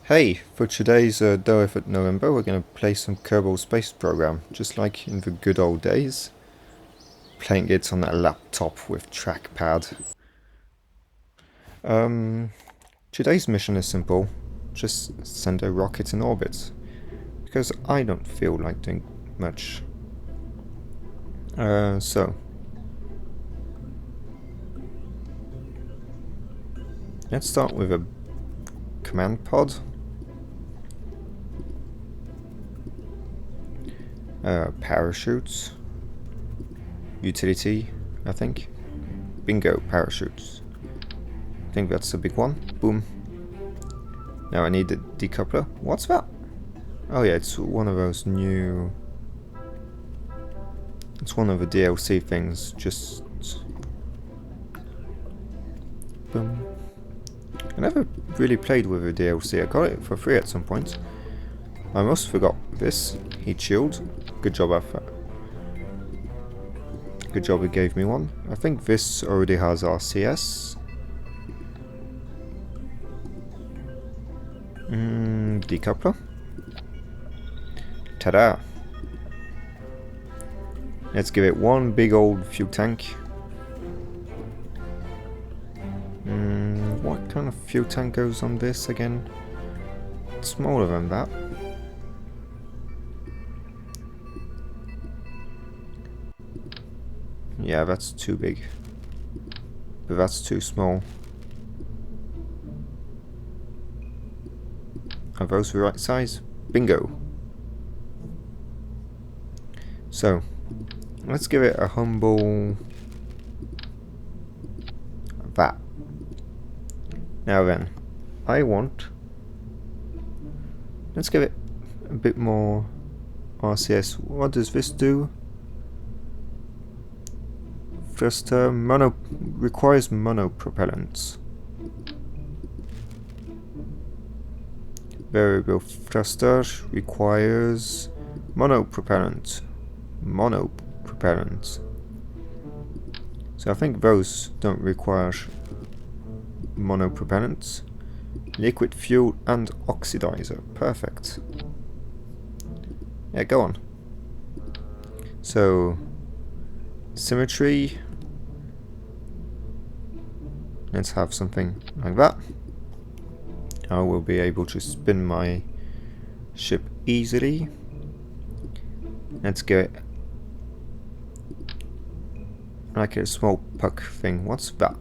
Hey, for today's Day of November, we're going to play some Kerbal Space Program, just like in the good old days. Playing it on a laptop with trackpad. Today's mission is simple. Just send a rocket in orbit. Because I don't feel like doing much. So. Let's start with a command pod. Parachutes. Utility, I think. Bingo, parachutes. I think that's a big one. Boom. Now I need the decoupler. What's that? Oh yeah, it's one of those new... It's one of the DLC things, just... Boom. I never really played with a DLC, I got it for free at some point. I almost forgot this. Heat shield. Good job, Alpha. Good job it gave me one. I think this already has RCS. Decoupler. Ta-da! Let's give it one big old fuel tank. What kind of fuel tank goes on this again? It's smaller than that. Yeah, that's too big. But that's too small. Are those the right size? Bingo! So, let's give it a humble... that. Now then, I want... Let's give it a bit more RCS. What does this do? First, requires monopropellants. Variable thruster requires monopropellant. Monopropellant. So I think those don't require monopropellants. Liquid fuel and oxidizer. Perfect. Yeah, go on. So, symmetry. Let's have something like that. I will be able to spin my ship easily. Let's get like a small puck thing. What's that?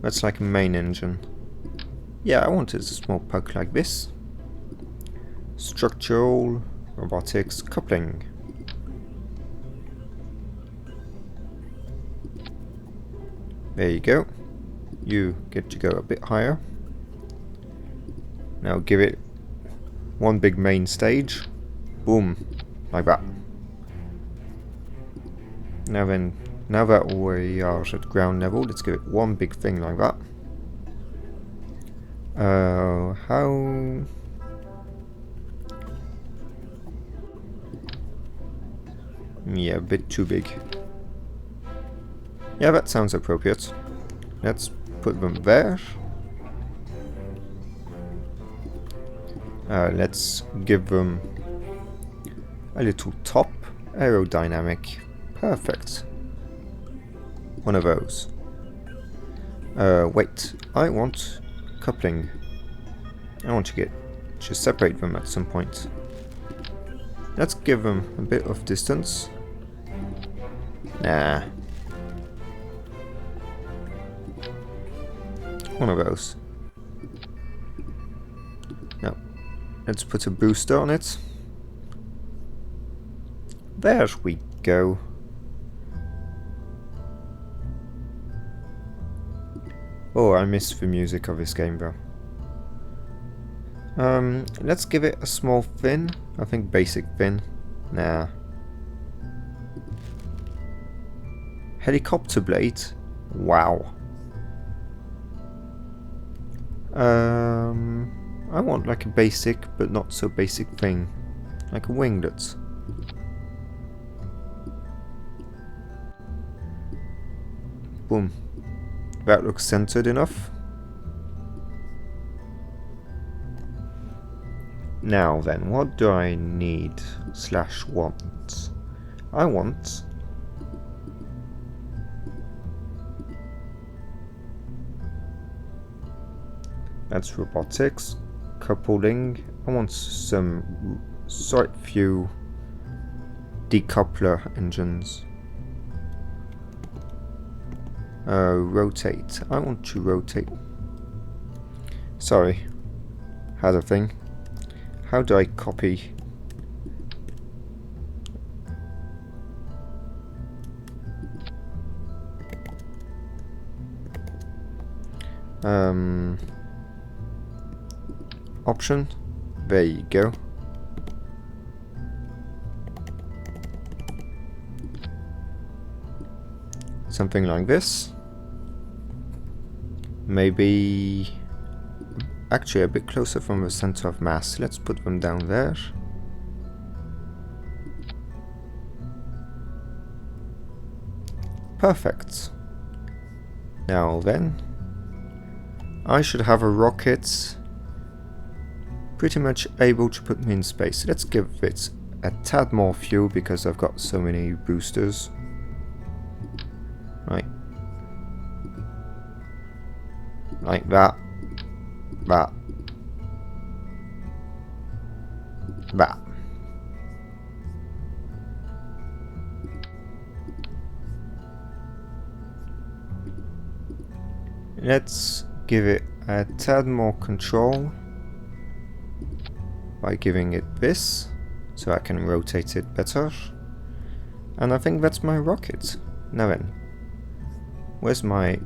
That's like a main engine. Yeah, I wanted a small puck like this. Structural robotics coupling. There you go. You get to go a bit higher. Now give it one big main stage. Boom. Like that. Now then, now that we are at ground level, let's give it one big thing like that. How... Yeah, a bit too big. Yeah, that sounds appropriate. Let's put them there. Let's give them a little top. Aerodynamic. Perfect. One of those. Wait. I want coupling. I want to separate them at some point. Let's give them a bit of distance. Nah. One of those. No. Let's put a booster on it. There we go. Oh, I miss the music of this game though. Let's give it a small fin. I think basic fin. Nah. Helicopter blade. Wow. I want like a basic, but not so basic thing. Like a winglet. Boom. That looks centered enough. Now then, what do I need / want? I want that's robotics, coupling. I want some few decoupler engines. Rotate. I want to rotate. Sorry, had a thing. How do I copy? Option. There you go. Something like this. Maybe actually a bit closer from the center of mass. Let's put them down there. Perfect. Now then, I should have a rocket pretty much able to put me in space. Let's give it a tad more fuel because I've got so many boosters. Right. Like that. That. That. Let's give it a tad more control by giving it this, so I can rotate it better. And I think that's my rocket. Now then, where's my...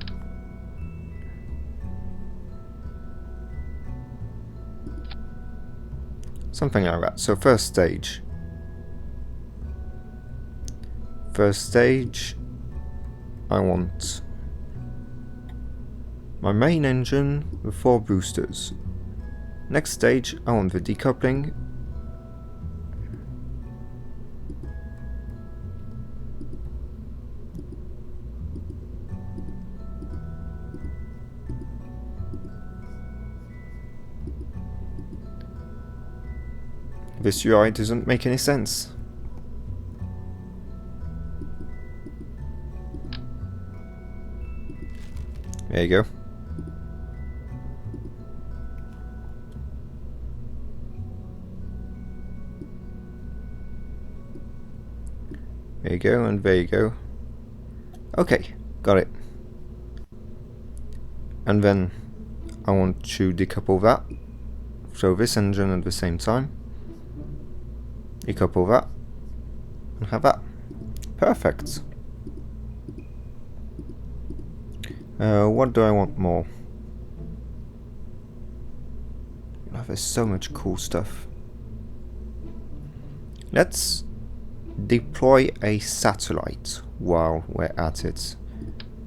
something like that. So first stage. First stage, I want my main engine with 4 boosters. Next stage, I want the decoupling. This UI doesn't make any sense. There you go. There you go, and there you go. Okay, got it. And then I want to decouple that. Throw this engine at the same time. Decouple that. And have that. Perfect. What do I want more? Oh, there's so much cool stuff. Let's deploy a satellite while we're at it.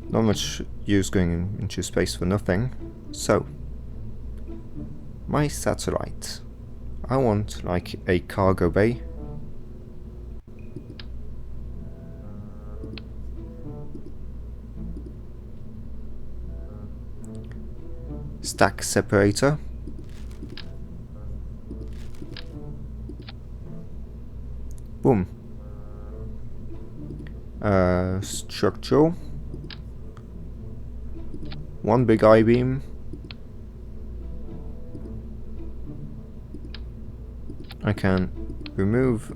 Not much use going into space for nothing. So, my satellite. I want like a cargo bay. Stack separator. Boom. Structural. One big I-beam. I can remove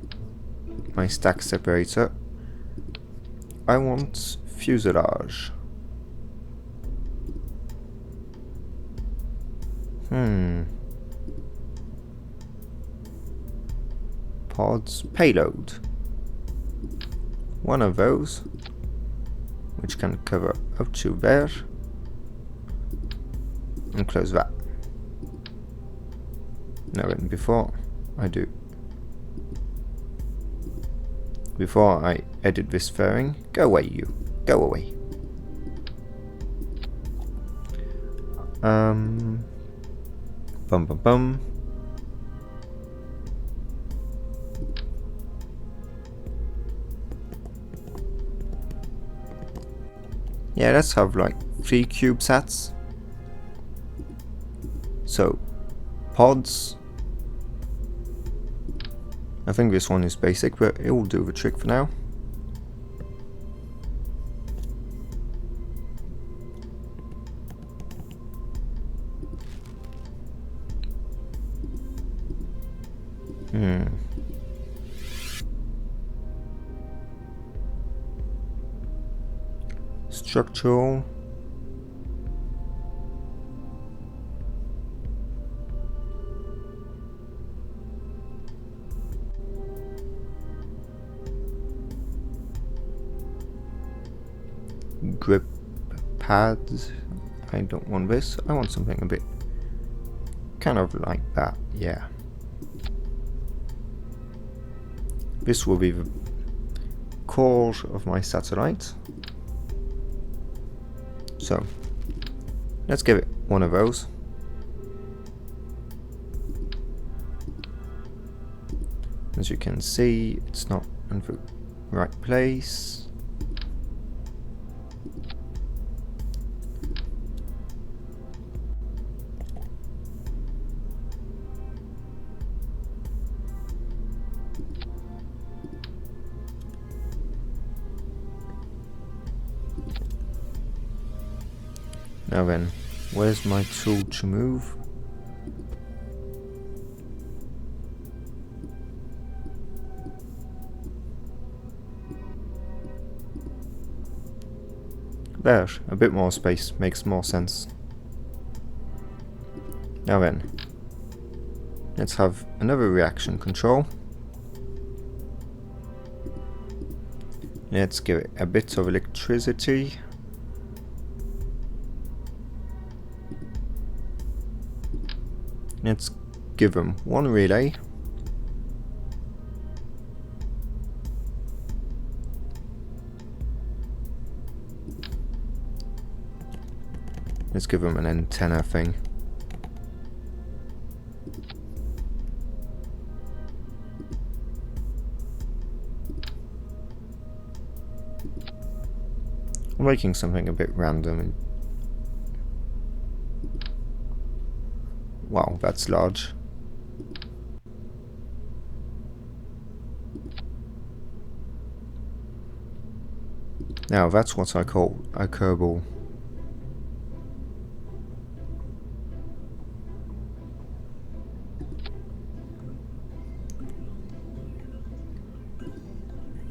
my stack separator. I want fuselage. Pods, payload. One of those, which can cover up to there, and close that. Now then, before I edit this fairing, go away you, go away. Bum bum bum. Yeah, let's have like 3 CubeSats. So, pods, I think this one is basic, but it will do the trick for now. Structural. Grip pads. I don't want this. I want something a bit kind of like that. Yeah. This will be the core of my satellite. So let's give it one of those. As you can see, it's not in the right place. Now then, where's my tool to move? There, a bit more space makes more sense. Now then, let's have another reaction control. Let's give it a bit of electricity. Let's give them one relay. Let's give them an antenna thing. I'm making something a bit random. Wow, that's large. Now that's what I call a Kerbal.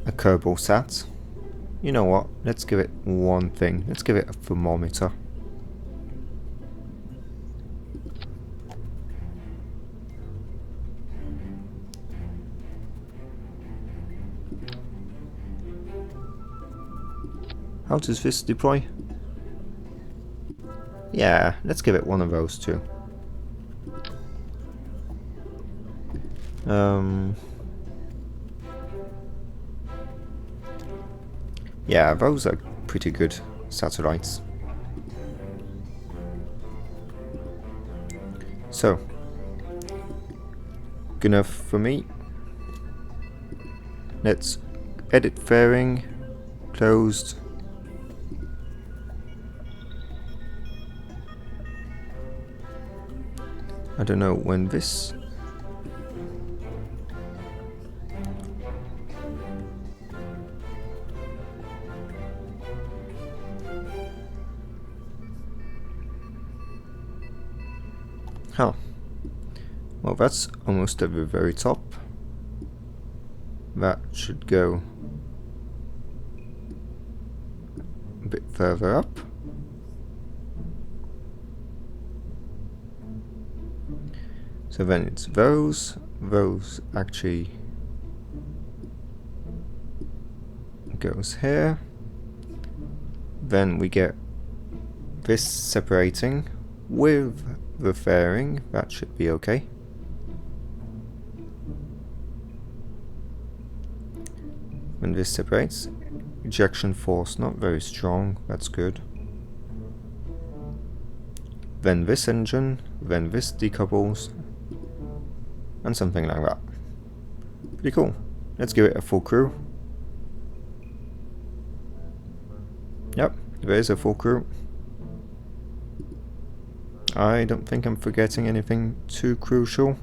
A Kerbal sat. You know what? Let's give it one thing. Let's give it a thermometer. How does this deploy? Yeah, let's give it one of those too. Yeah, those are pretty good satellites. So, good enough for me. Let's edit fairing, closed. I don't know when this... Huh. Well, that's almost at the very top. That should go a bit further up. So then it's those actually goes here. Then we get this separating with the fairing. That should be okay. When this separates, ejection force not very strong, that's good. Then this engine, then this decouples, and something like that. Pretty cool. Let's give it a full crew. Yep, there is a full crew. I don't think I'm forgetting anything too crucial.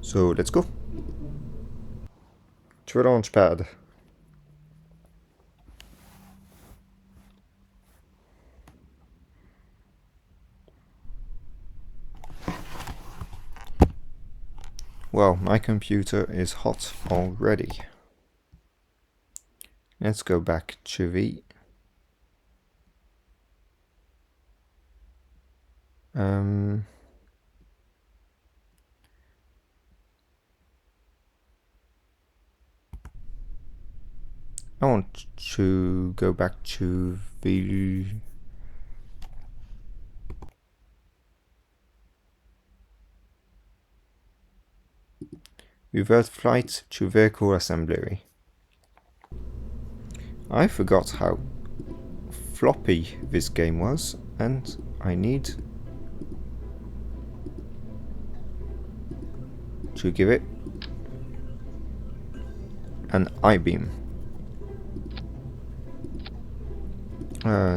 So let's go. to a launch pad. Well, my computer is hot already. Let's go back to V. I want to go back to V. Revert flight to vehicle assembly. I forgot how floppy this game was, and I need to give it an I-beam.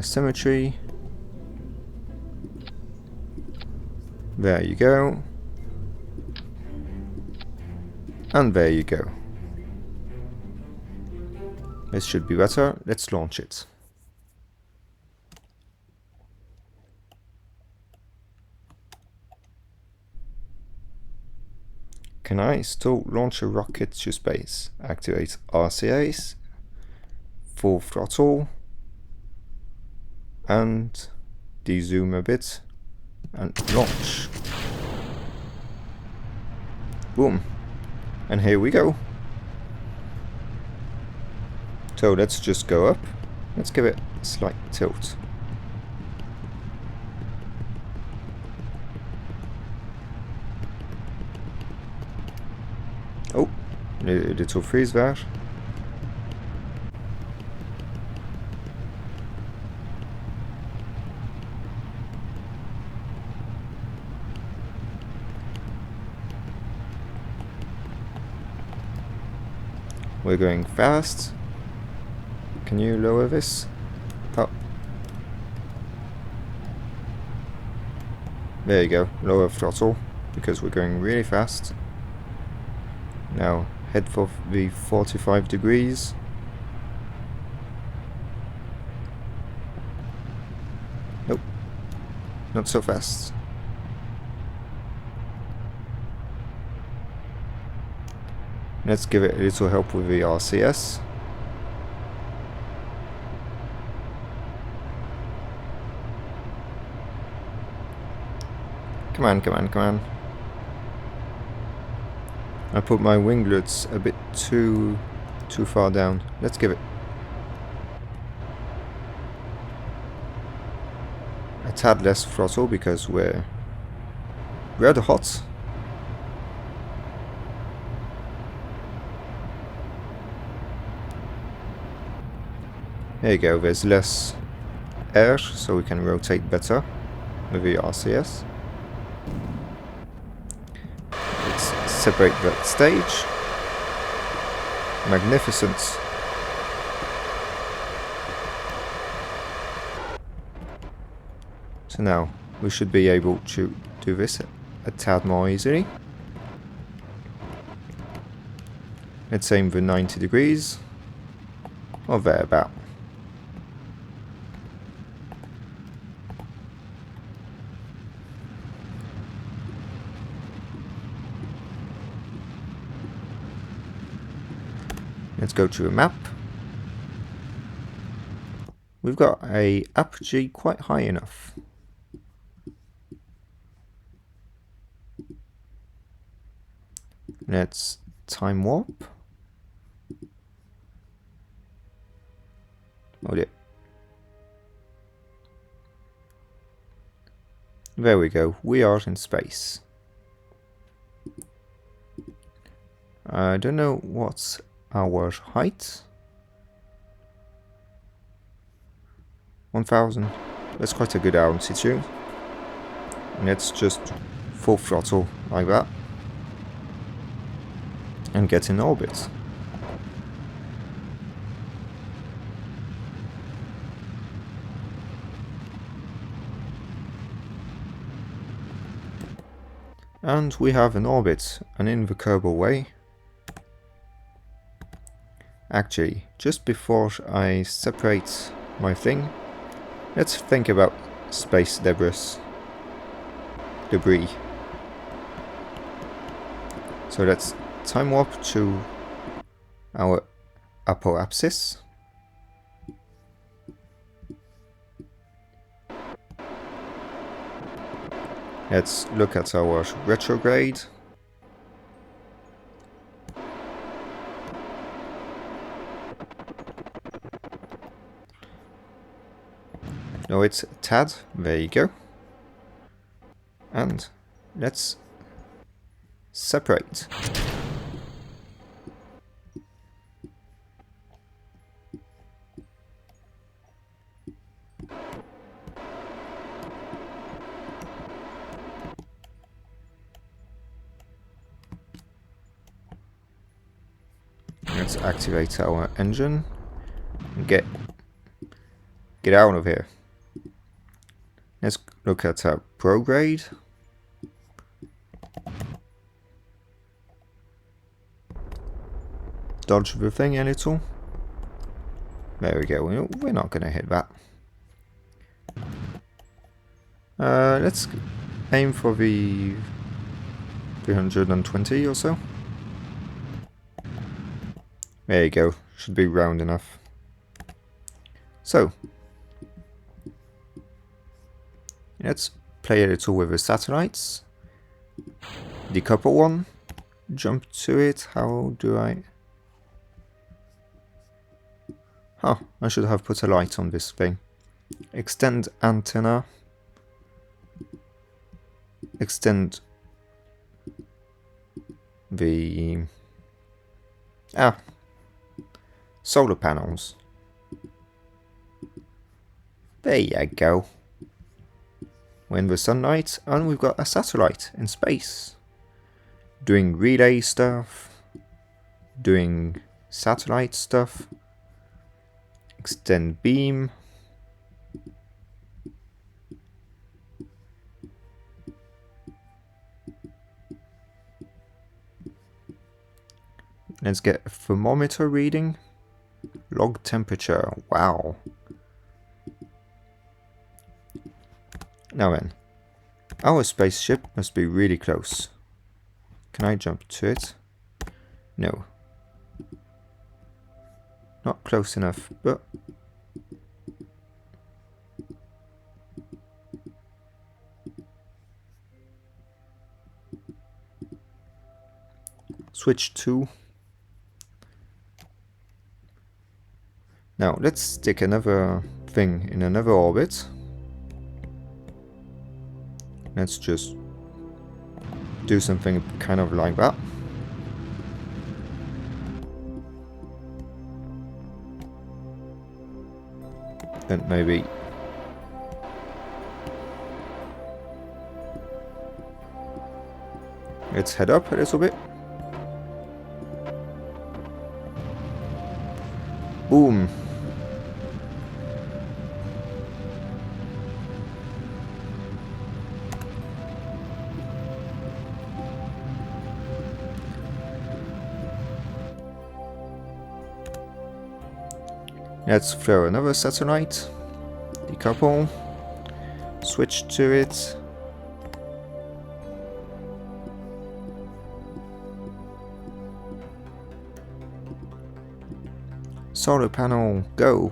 Symmetry. There you go. And there you go. This should be better. Let's launch it. Can I still launch a rocket to space? Activate RCAs, full throttle, and de-zoom a bit, and launch. Boom. And here we go. So let's just go up. Let's give it a slight tilt. Oh, a little freeze there. We're going fast. Can you lower this? Oh. There you go, lower throttle, because we're going really fast. Now head for the 45 degrees. Nope, not so fast. Let's give it a little help with the RCS. Come on, come on, come on. I put my winglets a bit too far down. Let's give it a tad less throttle because we're rather hot. There you go, there's less air, so we can rotate better with the RCS. Let's separate that stage. Magnificent. So now we should be able to do this a tad more easily. Let's aim for 90 degrees, or thereabout. Let's go to a map. We've got a apogee quite high enough. Let's time warp. Oh dear. There we go, we are in space. I don't know what's our height. 1000. That's quite a good altitude. Let's just full throttle like that and get in orbit. And we have an orbit, and in the Kerbal way Actually, just before I separate my thing, let's think about space debris. So let's time warp to our apoapsis. Let's look at our retrograde. No, it's tad. There you go. And let's separate. Let's activate our engine and get out of here. Let's look at our prograde. Dodge the thing a little. There we go. We're not going to hit that. Let's aim for the 320 or so. There you go. Should be round enough. So, let's play a little with the satellites. Decouple one. Jump to it. How do I... Huh, I should have put a light on this thing. Extend antenna. Extend the... solar panels. There you go. We're in the sunlight and we've got a satellite in space. Doing relay stuff. Doing satellite stuff. Extend beam. Let's get a thermometer reading. Log temperature. Wow. Now then, our spaceship must be really close. Can I jump to it? No. Not close enough, but... Switch to... Now, let's stick another thing in another orbit. Let's just do something kind of like that. And maybe... Let's head up a little bit. Boom. Let's throw another satellite, decouple, switch to it. Solar panel, go.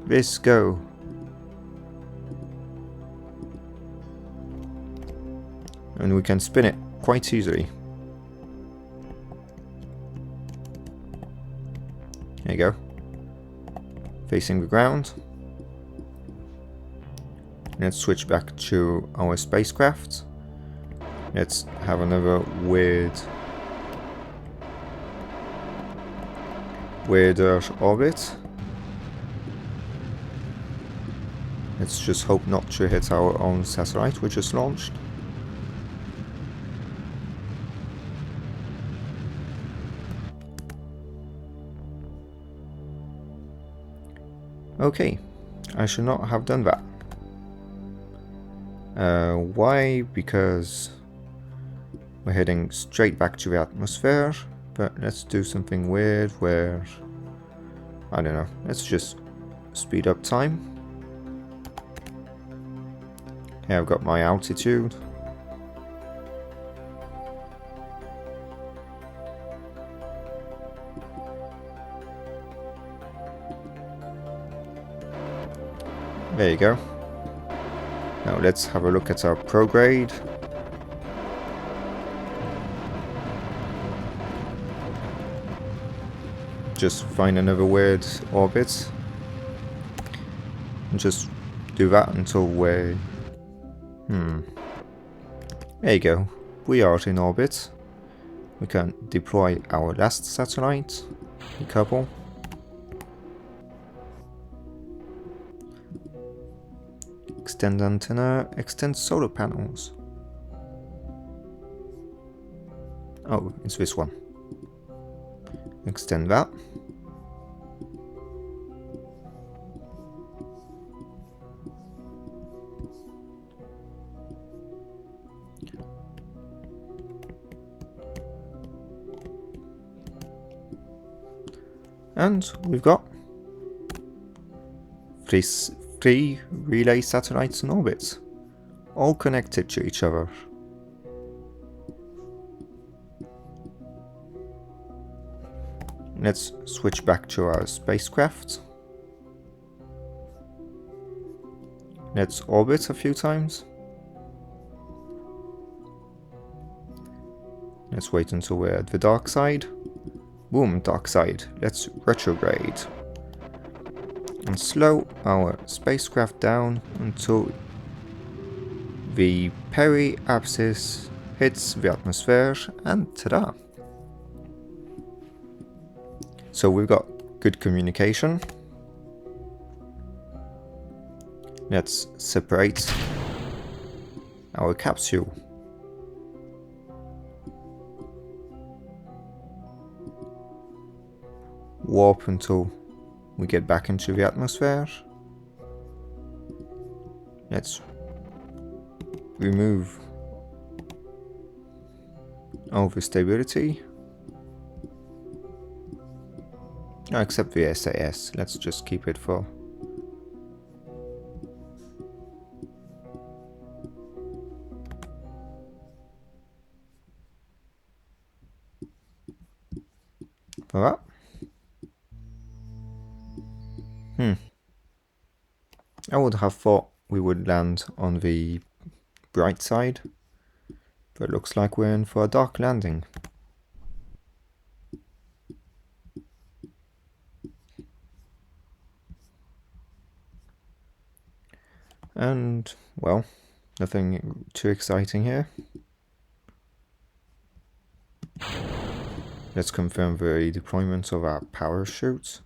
This, go. And we can spin it quite easily. There you go. Facing the ground. Let's switch back to our spacecraft. Let's have another weirder orbit. Let's just hope not to hit our own satellite we just launched. Okay, I should not have done that. Why? Because we're heading straight back to the atmosphere, but let's do something weird where, I don't know, let's just speed up time. Here I've got my altitude. There you go. Now let's have a look at our prograde. Just find another weird orbit. And just do that until we're... There you go. We are in orbit. We can deploy our last satellite. Decouple. Extend antenna. Extend solar panels. Oh, it's this one. Extend that. And we've got three relay satellites in orbit, all connected to each other. Let's switch back to our spacecraft. Let's orbit a few times. Let's wait until we're at the dark side. Boom, dark side. Let's retrograde. And slow our spacecraft down until the periapsis hits the atmosphere, and ta-da! So we've got good communication. Let's separate our capsule. Warp until we get back into the atmosphere. Let's remove overstability. Except the SAS. Let's just keep it for that. I would have thought we would land on the bright side, but it looks like we're in for a dark landing. And, well, nothing too exciting here. Let's confirm the deployment of our parachute.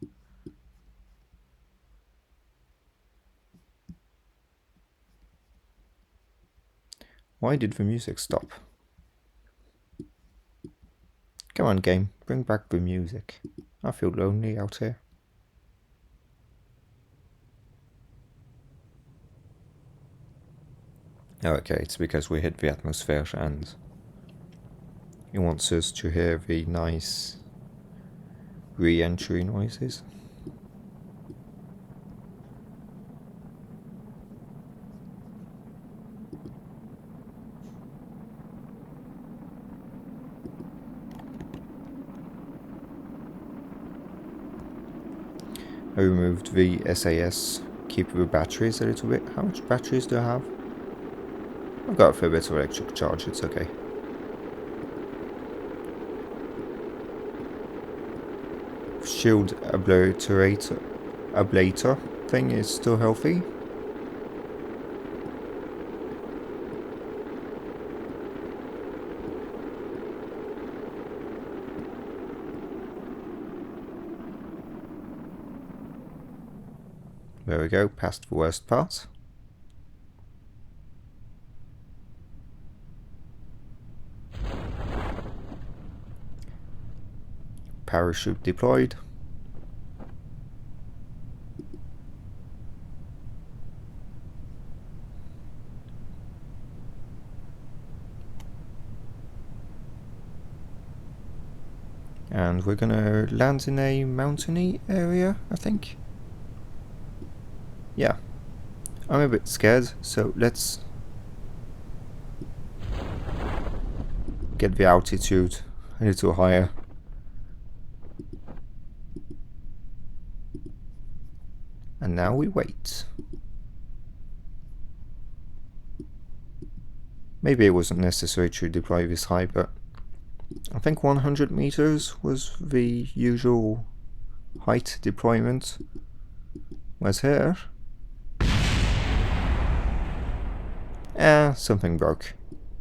Why did the music stop? Come on, game, bring back the music. I feel lonely out here. Oh, okay, it's because we hit the atmosphere and it wants us to hear the nice re-entry noises. I removed the SAS, keep the batteries a little bit. How much batteries do I have? I've got a fair bit of electric charge, it's okay. Shield ablator thing is still healthy. There we go, past the worst part. Parachute deployed. And we're gonna land in a mountainy area, I think. Yeah. I'm a bit scared, so let's get the altitude a little higher. And now we wait. Maybe it wasn't necessary to deploy this high, but I think 100 meters was the usual height deployment. Whereas here... something broke.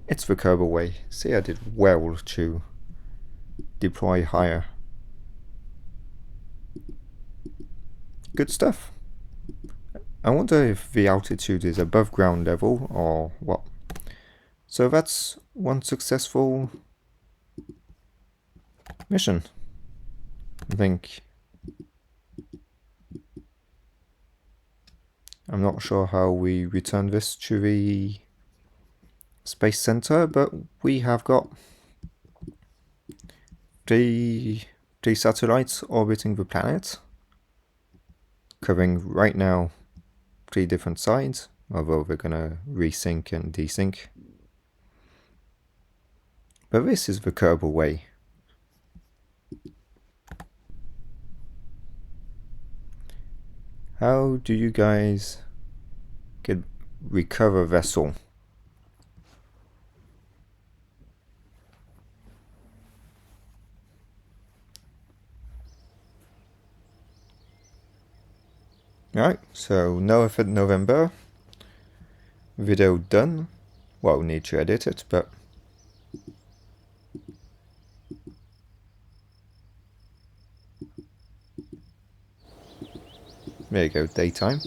It's the Kerbal way. See, I did well to deploy higher. Good stuff. I wonder if the altitude is above ground level or what. So that's one successful mission, I think. I'm not sure how we return this to the Space Center, but we have got three satellites orbiting the planet, covering right now 3 different sides, although we're gonna resync and desync. But this is the Kerbal way. How do you guys recover vessel? Right, so no effort November. Video done. Well, need to edit it, but there you go, daytime.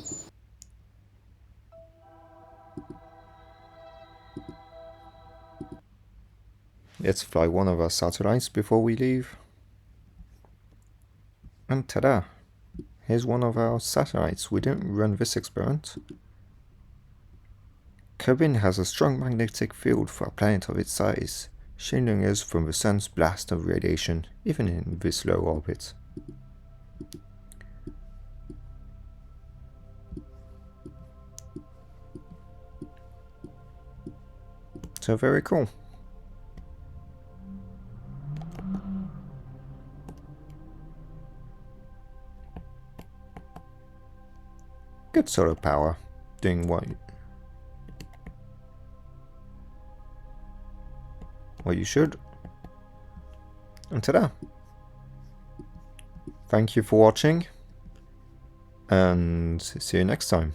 Let's fly one of our satellites before we leave. And ta-da! Here's one of our satellites. We didn't run this experiment. Kerbin has a strong magnetic field for a planet of its size, shielding us from the sun's blast of radiation, even in this low orbit. So very cool. Good solar power, doing what you should. And ta-da! Thank you for watching, and see you next time.